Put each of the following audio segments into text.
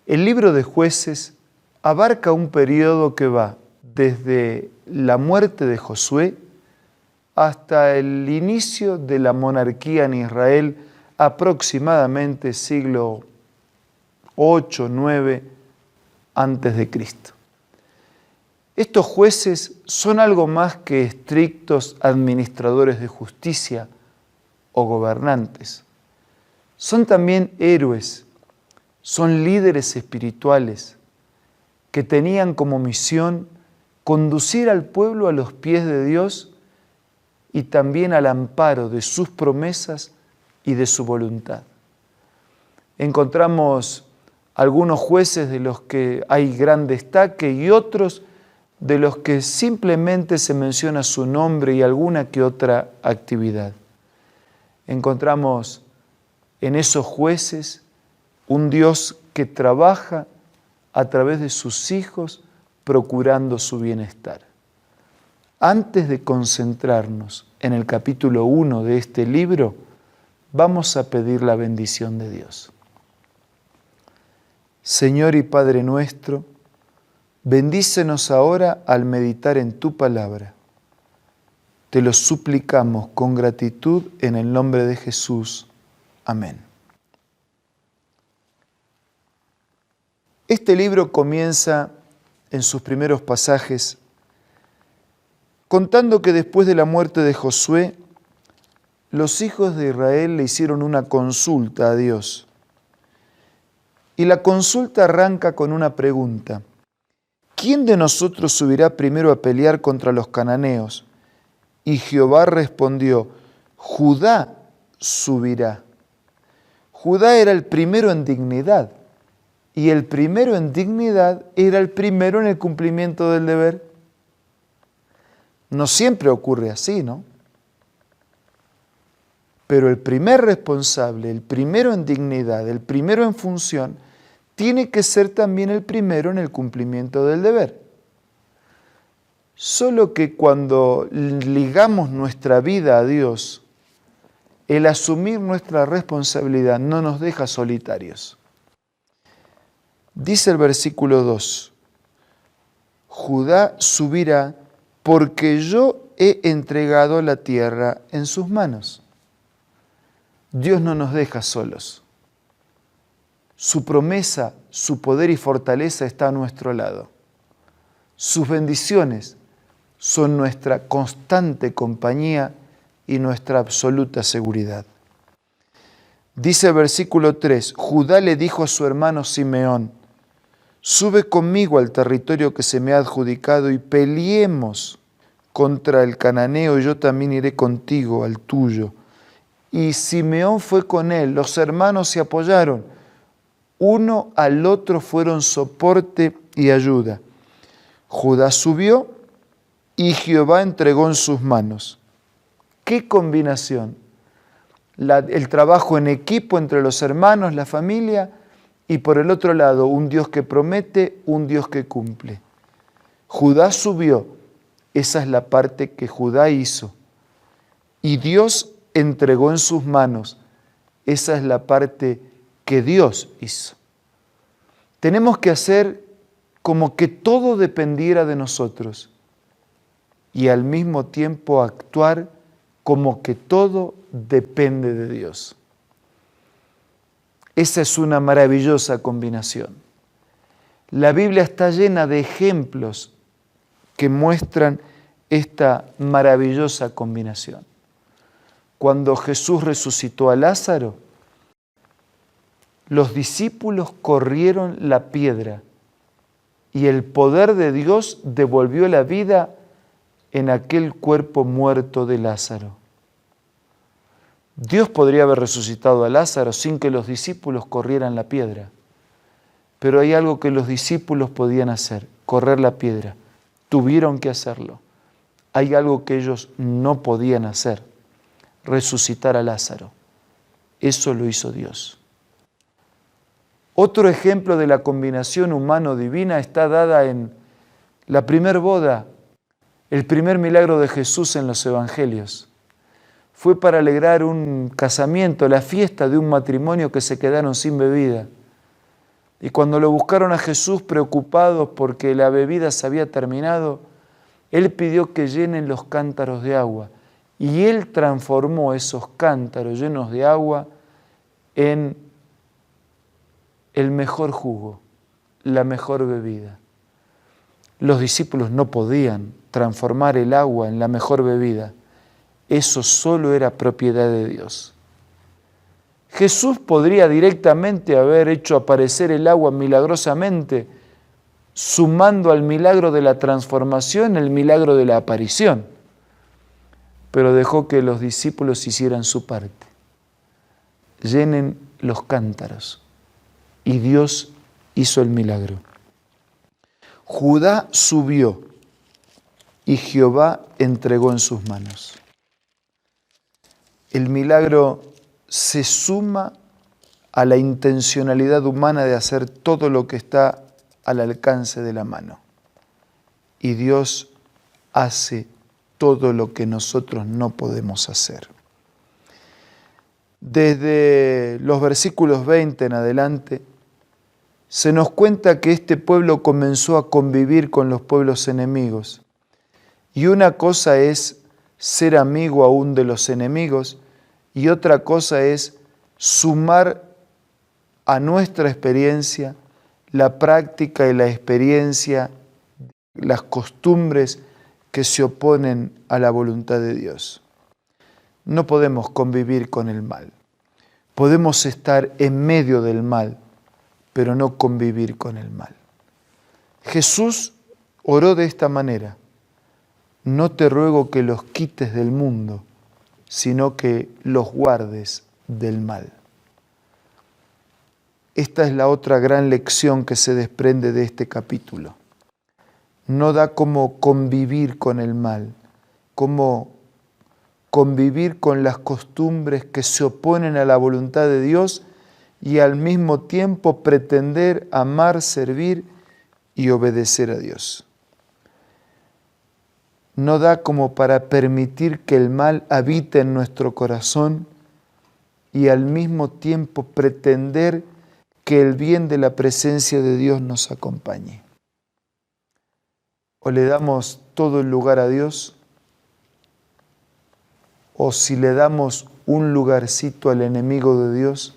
El libro de Jueces abarca un periodo que va desde la muerte de Josué hasta el inicio de la monarquía en Israel, aproximadamente siglo 8, 9 antes de Cristo. Estos jueces son algo más que estrictos administradores de justicia o gobernantes. Son también héroes, son líderes espirituales que tenían como misión conducir al pueblo a los pies de Dios y también al amparo de sus promesas y de su voluntad. Encontramos algunos jueces de los que hay gran destaque y otros de los que simplemente se menciona su nombre y alguna que otra actividad. Encontramos en esos jueces un Dios que trabaja a través de sus hijos procurando su bienestar. Antes de concentrarnos en el capítulo 1 de este libro, vamos a pedir la bendición de Dios. Señor y Padre nuestro, bendícenos ahora al meditar en tu palabra. Te lo suplicamos con gratitud en el nombre de Jesús. Amén. Este libro comienza en sus primeros pasajes contando que después de la muerte de Josué, los hijos de Israel le hicieron una consulta a Dios. Y la consulta arranca con una pregunta. ¿Quién de nosotros subirá primero a pelear contra los cananeos? Y Jehová respondió, Judá subirá. Judá era el primero en dignidad, y el primero en dignidad era el primero en el cumplimiento del deber. No siempre ocurre así, ¿no? Pero el primer responsable, el primero en dignidad, el primero en función, tiene que ser también el primero en el cumplimiento del deber. Solo que cuando ligamos nuestra vida a Dios, el asumir nuestra responsabilidad no nos deja solitarios. Dice el versículo 2, Judá subirá porque yo he entregado la tierra en sus manos. Dios no nos deja solos. Su promesa, su poder y fortaleza está a nuestro lado. Sus bendiciones son nuestra constante compañía y nuestra absoluta seguridad. Dice el versículo 3, Judá le dijo a su hermano Simeón, sube conmigo al territorio que se me ha adjudicado y peleemos contra el cananeo y yo también iré contigo al tuyo. Y Simeón fue con él, los hermanos se apoyaron, uno al otro fueron soporte y ayuda. Judá subió y Jehová entregó en sus manos. ¡Qué combinación! El trabajo en equipo entre los hermanos, la familia, y por el otro lado, un Dios que promete, un Dios que cumple. Judá subió, esa es la parte que Judá hizo. Y Dios entregó en sus manos, esa es la parte que Dios hizo. Tenemos que hacer como que todo dependiera de nosotros y al mismo tiempo actuar como que todo depende de Dios. Esa es una maravillosa combinación. La Biblia está llena de ejemplos que muestran esta maravillosa combinación. Cuando Jesús resucitó a Lázaro, los discípulos corrieron la piedra y el poder de Dios devolvió la vida en aquel cuerpo muerto de Lázaro. Dios podría haber resucitado a Lázaro sin que los discípulos corrieran la piedra. Pero hay algo que los discípulos podían hacer, correr la piedra. Tuvieron que hacerlo. Hay algo que ellos no podían hacer, resucitar a Lázaro. Eso lo hizo Dios. Otro ejemplo de la combinación humano-divina está dada en la primer boda, el primer milagro de Jesús en los evangelios. Fue para alegrar un casamiento, la fiesta de un matrimonio que se quedaron sin bebida. Y cuando lo buscaron a Jesús preocupados porque la bebida se había terminado, Él pidió que llenen los cántaros de agua. Y Él transformó esos cántaros llenos de agua en el mejor jugo, la mejor bebida. Los discípulos no podían transformar el agua en la mejor bebida. Eso solo era propiedad de Dios. Jesús podría directamente haber hecho aparecer el agua milagrosamente, sumando al milagro de la transformación el milagro de la aparición, pero dejó que los discípulos hicieran su parte. Llenen los cántaros, y Dios hizo el milagro. Judá subió y Jehová entregó en sus manos. El milagro se suma a la intencionalidad humana de hacer todo lo que está al alcance de la mano. Y Dios hace todo lo que nosotros no podemos hacer. Desde los versículos 20 en adelante, se nos cuenta que este pueblo comenzó a convivir con los pueblos enemigos. Y una cosa es ser amigo aún de los enemigos, y otra cosa es sumar a nuestra experiencia la práctica y la experiencia, las costumbres que se oponen a la voluntad de Dios. No podemos convivir con el mal. Podemos estar en medio del mal, pero no convivir con el mal. Jesús oró de esta manera: no te ruego que los quites del mundo, sino que los guardes del mal. Esta es la otra gran lección que se desprende de este capítulo. No da cómo convivir con el mal, cómo convivir con las costumbres que se oponen a la voluntad de Dios y al mismo tiempo pretender amar, servir y obedecer a Dios. No da como para permitir que el mal habite en nuestro corazón y al mismo tiempo pretender que el bien de la presencia de Dios nos acompañe. O le damos todo el lugar a Dios, o si le damos un lugarcito al enemigo de Dios,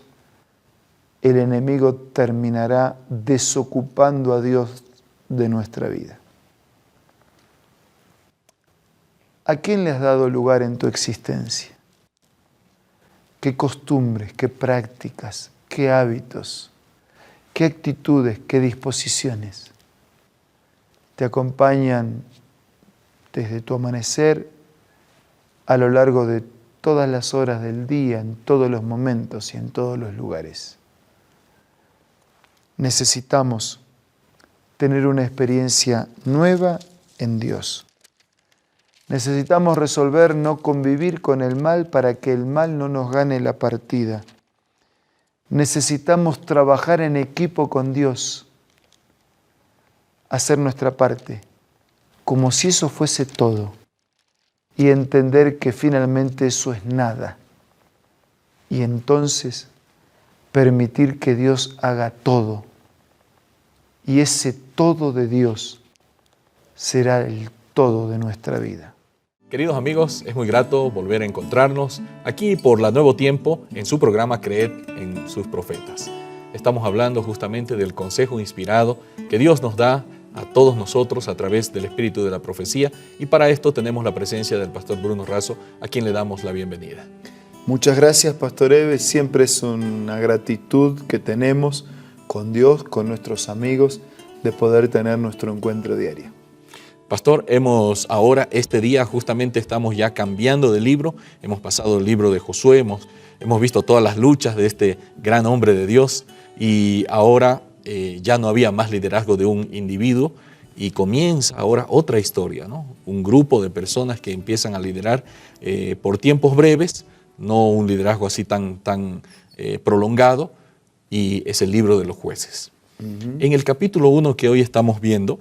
el enemigo terminará desocupando a Dios de nuestra vida. ¿A quién le has dado lugar en tu existencia? ¿Qué costumbres, qué prácticas, qué hábitos, qué actitudes, qué disposiciones te acompañan desde tu amanecer a lo largo de todas las horas del día, en todos los momentos y en todos los lugares? Necesitamos tener una experiencia nueva en Dios. Necesitamos resolver no convivir con el mal para que el mal no nos gane la partida. Necesitamos trabajar en equipo con Dios, hacer nuestra parte, como si eso fuese todo, y entender que finalmente eso es nada. Y entonces permitir que Dios haga todo. Y ese todo de Dios será el todo de nuestra vida. Queridos amigos, es muy grato volver a encontrarnos aquí por La Nuevo Tiempo en su programa Creed en sus Profetas. Estamos hablando justamente del consejo inspirado que Dios nos da a todos nosotros a través del espíritu de la profecía, y para esto tenemos la presencia del pastor Bruno Razo, a quien le damos la bienvenida. Muchas gracias, Pastor Eve. Siempre es una gratitud que tenemos con Dios, con nuestros amigos, de poder tener nuestro encuentro diario. Pastor, ahora, este día, justamente estamos ya cambiando de libro. Hemos pasado el libro de Josué, hemos visto todas las luchas de este gran hombre de Dios, y ahora ya no había más liderazgo de un individuo, y comienza ahora otra historia, ¿no? Un grupo de personas que empiezan a liderar por tiempos breves, no un liderazgo así tan prolongado, y es el libro de los jueces. En el capítulo 1 que hoy estamos viendo,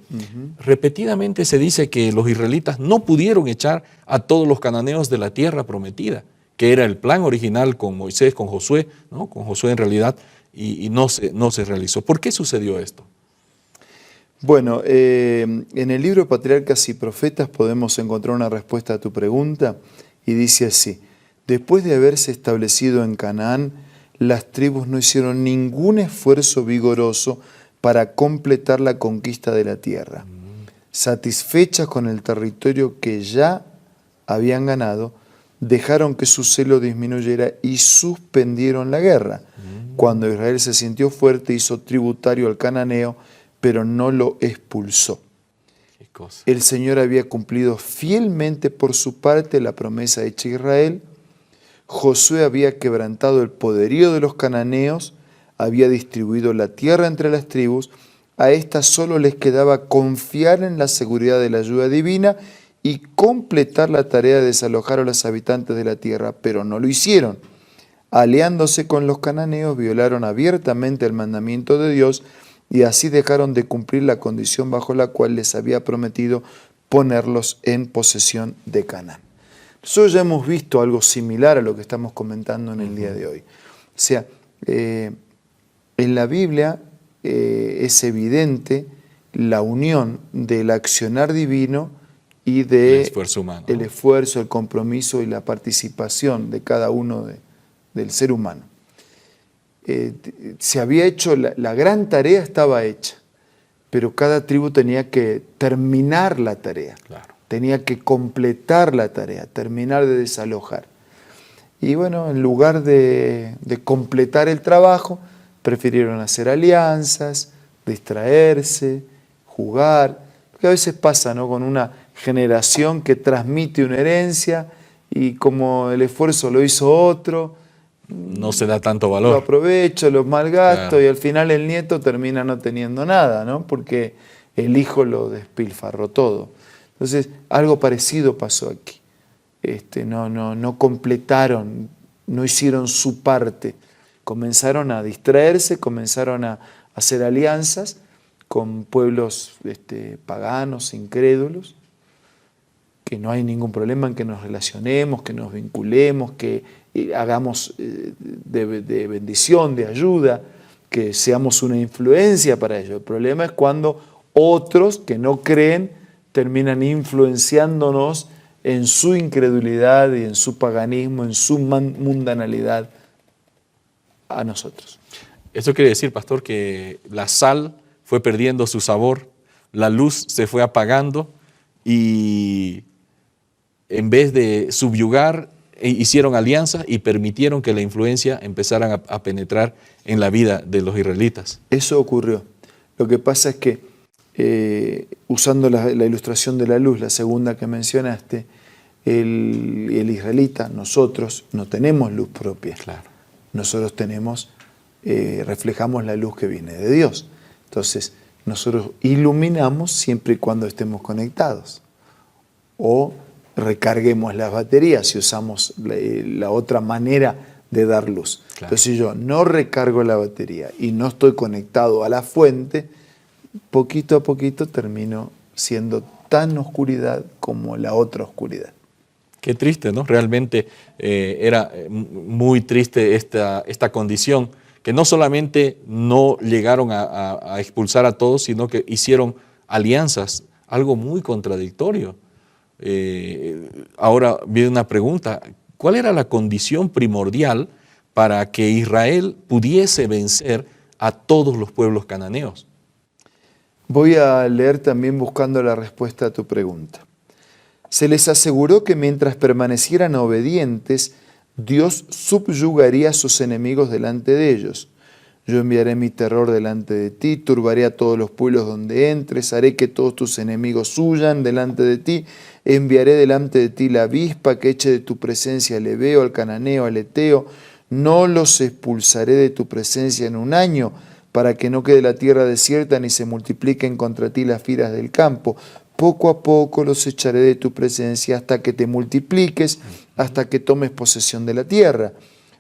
repetidamente se dice que los israelitas no pudieron echar a todos los cananeos de la tierra prometida, que era el plan original con Moisés, con Josué, ¿no? Con Josué en realidad, y no se realizó. ¿Por qué sucedió esto? Bueno, en el libro Patriarcas y Profetas podemos encontrar una respuesta a tu pregunta y dice así: después de haberse establecido en Canaán, las tribus no hicieron ningún esfuerzo vigoroso para completar la conquista de la tierra. Satisfechas con el territorio que ya habían ganado, dejaron que su celo disminuyera y suspendieron la guerra. Cuando Israel se sintió fuerte, hizo tributario al cananeo, pero no lo expulsó. ¿Qué cosa? El Señor había cumplido fielmente por su parte la promesa hecha a Israel. Josué había quebrantado el poderío de los cananeos, había distribuido la tierra entre las tribus. A estas solo les quedaba confiar en la seguridad de la ayuda divina y completar la tarea de desalojar a los habitantes de la tierra, pero no lo hicieron. Aliándose con los cananeos, violaron abiertamente el mandamiento de Dios y así dejaron de cumplir la condición bajo la cual les había prometido ponerlos en posesión de Canaán. Nosotros ya hemos visto algo similar a lo que estamos comentando en el día de hoy. O sea, en la Biblia es evidente la unión del accionar divino y del esfuerzo humano, el esfuerzo, el compromiso y la participación de cada uno del ser humano. Se había hecho, la gran tarea estaba hecha, pero cada tribu tenía que terminar la tarea, claro, tenía que completar la tarea, terminar de desalojar. Y bueno, en lugar de completar el trabajo, prefirieron hacer alianzas, distraerse, jugar, porque a veces pasa, ¿no?, con una generación que transmite una herencia y como el esfuerzo lo hizo otro, no se da tanto lo valor. aprovecho, lo malgasto, Claro. y al final el nieto termina no teniendo nada, ¿no?, porque el hijo lo despilfarró todo. Entonces, algo parecido pasó aquí. No completaron, no hicieron su parte. Comenzaron a distraerse, comenzaron a hacer alianzas con pueblos paganos, incrédulos, que no hay ningún problema en que nos relacionemos, que nos vinculemos, que hagamos de bendición, de ayuda, que seamos una influencia para ellos. El problema es cuando otros que no creen terminan influenciándonos en su incredulidad y en su paganismo, en su mundanalidad a nosotros. Eso quiere decir, pastor, que la sal fue perdiendo su sabor, la luz se fue apagando y en vez de subyugar, hicieron alianzas y permitieron que la influencia empezara a penetrar en la vida de los israelitas. Eso ocurrió. Lo que pasa es que, usando la ilustración de la luz, la segunda que mencionaste, el israelita, nosotros, no tenemos luz propia. Claro. Nosotros reflejamos la luz que viene de Dios. Entonces, nosotros iluminamos siempre y cuando estemos conectados. O recarguemos las baterías si usamos la otra manera de dar luz. Claro. Entonces, si yo no recargo la batería y no estoy conectado a la fuente, poquito a poquito termino siendo tan oscuridad como la otra oscuridad. Qué triste, ¿no? Realmente era muy triste esta condición, que no solamente no llegaron a expulsar a todos, sino que hicieron alianzas, algo muy contradictorio. Ahora viene una pregunta: ¿cuál era la condición primordial para que Israel pudiese vencer a todos los pueblos cananeos? Voy a leer también buscando la respuesta a tu pregunta. Se les aseguró que mientras permanecieran obedientes, Dios subyugaría a sus enemigos delante de ellos. Yo enviaré mi terror delante de ti, turbaré a todos los pueblos donde entres, haré que todos tus enemigos huyan delante de ti, enviaré delante de ti la avispa que eche de tu presencia al heveo, al cananeo, al eteo. No los expulsaré de tu presencia en un año, para que no quede la tierra desierta ni se multipliquen contra ti las fieras del campo. Poco a poco los echaré de tu presencia hasta que te multipliques, hasta que tomes posesión de la tierra.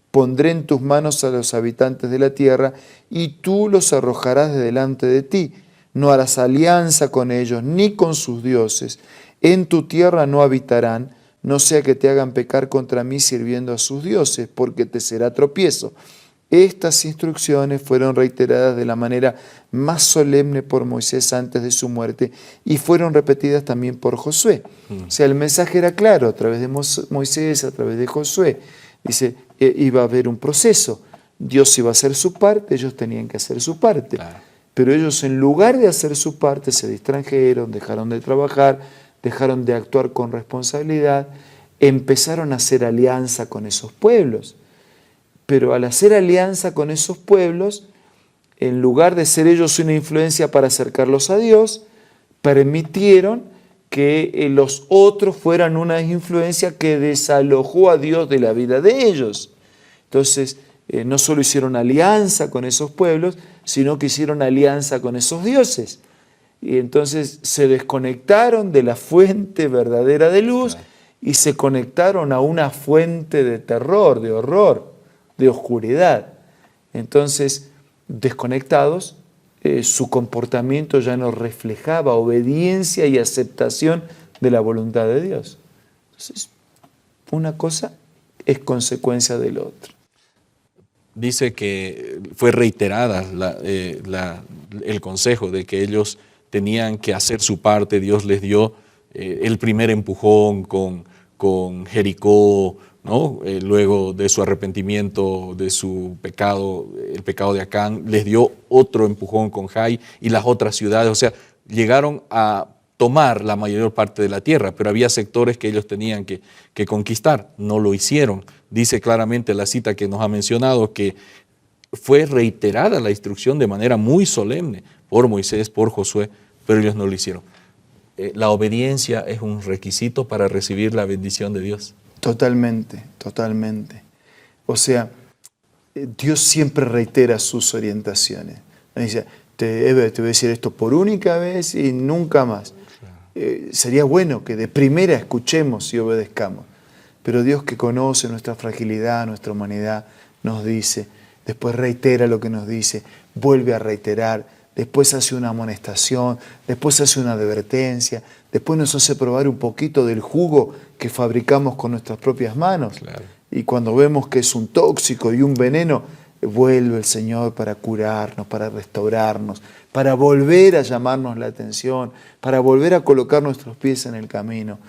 Pondré en tus manos a los habitantes de la tierra y tú los arrojarás de delante de ti. No harás alianza con ellos ni con sus dioses. En tu tierra no habitarán, no sea que te hagan pecar contra mí sirviendo a sus dioses, porque te será tropiezo. Estas instrucciones fueron reiteradas de la manera más solemne por Moisés antes de su muerte y fueron repetidas también por Josué. O sea, el mensaje era claro a través de Moisés, a través de Josué. Dice, iba a haber un proceso. Dios iba a hacer su parte, ellos tenían que hacer su parte. Claro. Pero ellos, en lugar de hacer su parte, se distrajeron, dejaron de trabajar, dejaron de actuar con responsabilidad, empezaron a hacer alianza con esos pueblos. Pero al hacer alianza con esos pueblos, en lugar de ser ellos una influencia para acercarlos a Dios, permitieron que los otros fueran una influencia que desalojó a Dios de la vida de ellos. Entonces, no solo hicieron alianza con esos pueblos, sino que hicieron alianza con esos dioses. Y entonces se desconectaron de la fuente verdadera de luz, claro, y se conectaron a una fuente de terror, de horror, de oscuridad. Entonces, desconectados, su comportamiento ya no reflejaba obediencia y aceptación de la voluntad de Dios. Entonces, una cosa es consecuencia del otro. Dice que fue reiterada el consejo de que ellos tenían que hacer su parte. Dios les dio el primer empujón con Jericó, ¿no? Luego de su arrepentimiento, de su pecado, el pecado de Acán, les dio otro empujón con Jai y las otras ciudades. O sea, llegaron a tomar la mayor parte de la tierra, pero había sectores que ellos tenían que conquistar. No lo hicieron. Dice claramente la cita que nos ha mencionado que fue reiterada la instrucción de manera muy solemne por Moisés, por Josué, pero ellos no lo hicieron. La obediencia es un requisito para recibir la bendición de Dios. Totalmente, totalmente. O sea, Dios siempre reitera sus orientaciones. Dice, te voy a decir esto por única vez y nunca más. Sería bueno que de primera escuchemos y obedezcamos. Pero Dios, que conoce nuestra fragilidad, nuestra humanidad, nos dice, después reitera lo que nos dice, vuelve a reiterar, después hace una amonestación, después hace una advertencia, después nos hace probar un poquito del jugo que fabricamos con nuestras propias manos. Claro. Y cuando vemos que es un tóxico y un veneno, vuelve el Señor para curarnos, para restaurarnos, para volver a llamarnos la atención, para volver a colocar nuestros pies en el camino.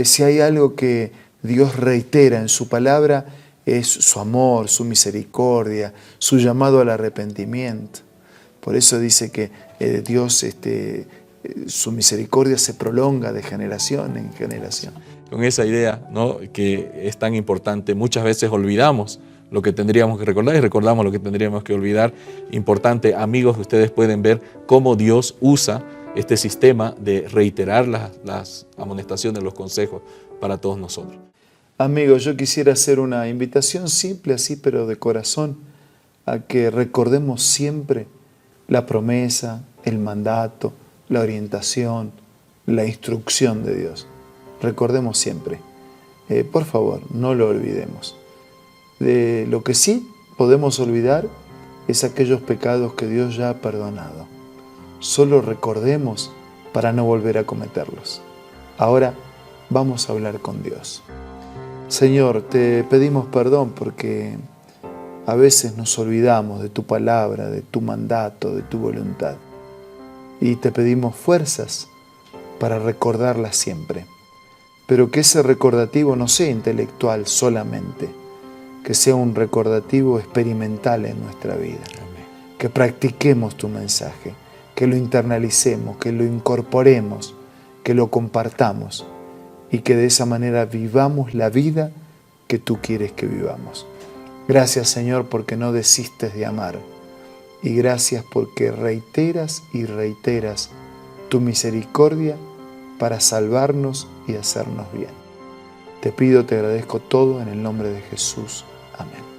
Si hay algo que Dios reitera en su palabra, es su amor, su misericordia, su llamado al arrepentimiento. Por eso dice que Dios, su misericordia se prolonga de generación en generación. Con esa idea, ¿no?, que es tan importante, muchas veces olvidamos lo que tendríamos que recordar y recordamos lo que tendríamos que olvidar. Importante, amigos, ustedes pueden ver cómo Dios usa este sistema de reiterar las amonestaciones, los consejos para todos nosotros. Amigos, yo quisiera hacer una invitación simple así, pero de corazón, a que recordemos siempre la promesa, el mandato, la orientación, la instrucción de Dios. Recordemos siempre. Por favor, no lo olvidemos. De lo que sí podemos olvidar es aquellos pecados que Dios ya ha perdonado. Solo recordemos para no volver a cometerlos. Ahora vamos a hablar con Dios. Señor, te pedimos perdón porque a veces nos olvidamos de tu palabra, de tu mandato, de tu voluntad. Y te pedimos fuerzas para recordarlas siempre. Pero que ese recordativo no sea intelectual solamente, que sea un recordativo experimental en nuestra vida. Amén. Que practiquemos tu mensaje, que lo internalicemos, que lo incorporemos, que lo compartamos y que de esa manera vivamos la vida que tú quieres que vivamos. Gracias, Señor, porque no desistes de amar y gracias porque reiteras y reiteras tu misericordia para salvarnos y hacernos bien. Te pido, te agradezco todo en el nombre de Jesús. Amén.